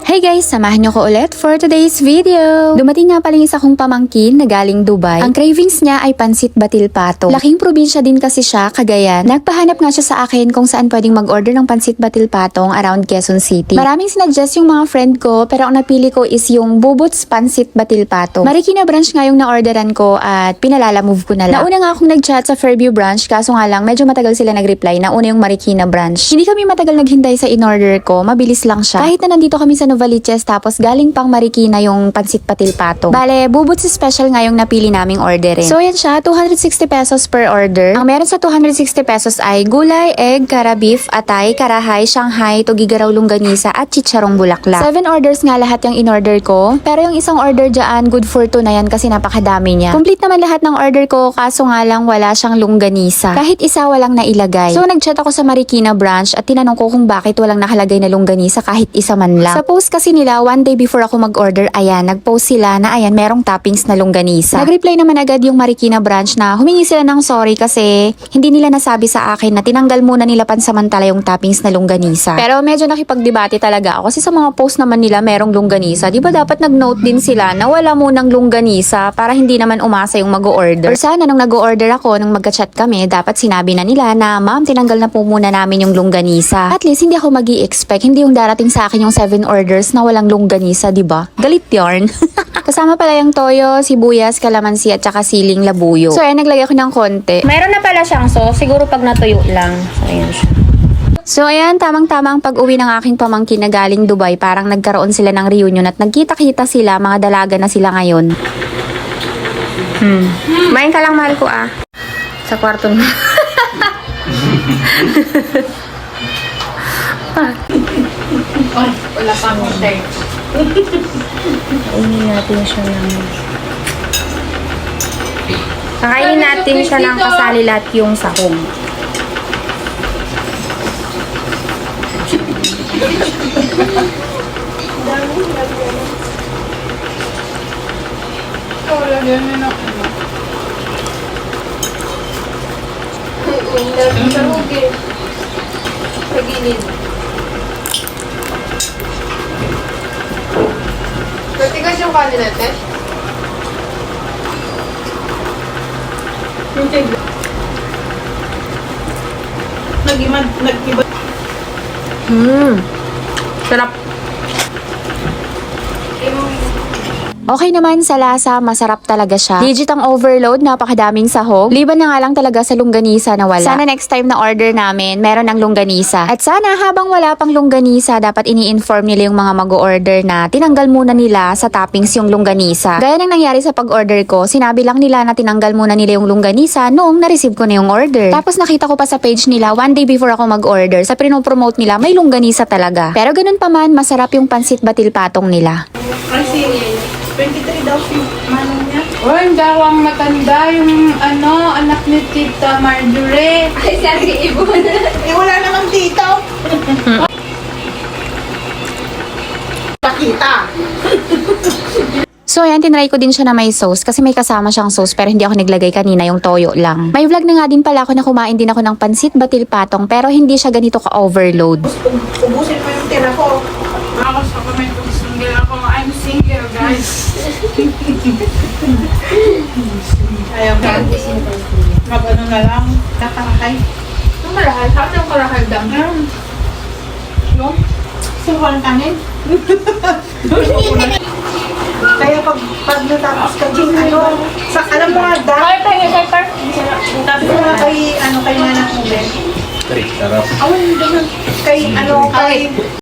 Hey guys! Samahan niyo ko ulit for today's video! Dumating nga pala yung isa kong pamangkin na galing Dubai. Ang cravings niya ay pansit batil pato. Laking probinsya din kasi siya, Cagayan. Nagpahanap nga siya sa akin kung saan pwedeng mag-order ng pansit batil patong around Quezon City. Maraming sinuggest yung mga friend ko pero ang napili ko is yung Bubots Pansit Batil Pato. Marikina branch nga yung na-orderan ko at pinalala move ko na lang. Nauna nga akong nag-chat sa Fairview branch kaso nga lang medyo matagal sila nag-reply. Nauna yung Marikina branch. Hindi kami matagal naghintay sa in-order ko. Mabilis lang siya. Kahit na nandito kami sa Novaliches tapos galing pang Marikina yung pansit batil pato. Bale, Bubots special nga yung napili naming orderin. So yan siya, 260 pesos per order. Ang meron sa 260 pesos ay gulay, egg, kara beef, atay, karahay, shanghai, tugigaraw longganisa at chicharong bulaklak. 7 orders nga lahat yung in-order ko. Pero yung isang order dyan, good for 2 na yan kasi napakadami niya. Complete naman lahat ng order ko kaso nga lang wala siyang longganisa. Kahit isa walang nailagay. So nag-chat ako sa Marikina branch at tinanong ko kung bakit walang nakalagay na longganisa kahit isa man lang. Sa post kasi nila, one day before ako mag-order, ayan, nag-post sila na ayan, merong toppings na longganisa. Nag-reply naman agad yung Marikina branch na humingi sila ng sorry kasi hindi nila nasabi sa akin na tinanggal muna nila pansamantala yung toppings na longganisa. Pero medyo nakipagdebate talaga ako kasi sa mga post naman nila merong longganisa. Di ba dapat nag-note din sila na wala munang longganisa para hindi naman umasa yung mag-order. Or sana nung nag-order ako, nung magka-chat kami, dapat sinabi na nila na ma'am, tinanggal na po muna namin yung longganisa. At least hindi ako magi-expect, hindi yung darating sa akin yung 7 orders na walang longganisa, di ba? Galit yarn. Kasama pala yung toyo, sibuyas, kalamansi at saka siling labuyo. So ayan, naglagay ako ng konti. Mayroon na pala siyang sauce, siguro pag natuyo lang. So ayan siya. So ayan, tamang-tama ang pag-uwi ng aking pamangkin na galing Dubai. Parang nagkaroon sila ng reunion at nagkita-kita sila, mga dalaga na sila ngayon. Main ka lang, mahal ko ah. Sa kwarto mo. Ay, wala pa akong stay. Kainin natin siya ng... Kakainin natin siya ng kasali lahat yung sahog. Wala ganyan ako. Sa hugi. Sa gilid. Matigas yung kanin natin? Hindi. Nag-iba. Sarap. Okay naman sa lasa, masarap talaga siya. Legit ang overload, napakadaming sahog. Liban na nga lang talaga sa longganisa na wala. Sana next time na order namin, meron ng longganisa. At sana habang wala pang longganisa, dapat ini-inform nila yung mga mag-order na tinanggal muna nila sa toppings yung longganisa. Gaya ng nangyari sa pag-order ko, sinabi lang nila na tinanggal muna nila yung longganisa noong na-receive ko na yung order. Tapos nakita ko pa sa page nila, one day before ako mag-order, sa pinopromote nila, may longganisa talaga. Pero ganun pa man, masarap yung pansit batil patong nila. Kasi 23 daw yung manong niya. Oh, yung dawang matanda, yung anak ni Tita Marjorie. Ay, Sergey Ibon. Eh, wala namang tito. Pakita. So ayan, tinry ko din siya na may sauce kasi may kasama siyang sauce pero hindi ako naglagay kanina, yung toyo lang. May vlog na nga din pala ako na kumain din ako ng pansit batil patong pero hindi siya ganito ka-overload. Ubusin mo yung tira ko. Ako sa comment kung single ako. I'm single, guys. Ayaw ka. Mag-ano na lang. Nakarakay. Yung marahal, saan yung karahal dam? Yung sinuhan kanin. Kaya pag natapos ka din, sa, alam mo nga, Ay, tayo, Pepper. sabi ko nga kay, kay Nanang Ube. Sarap. Awan, kay,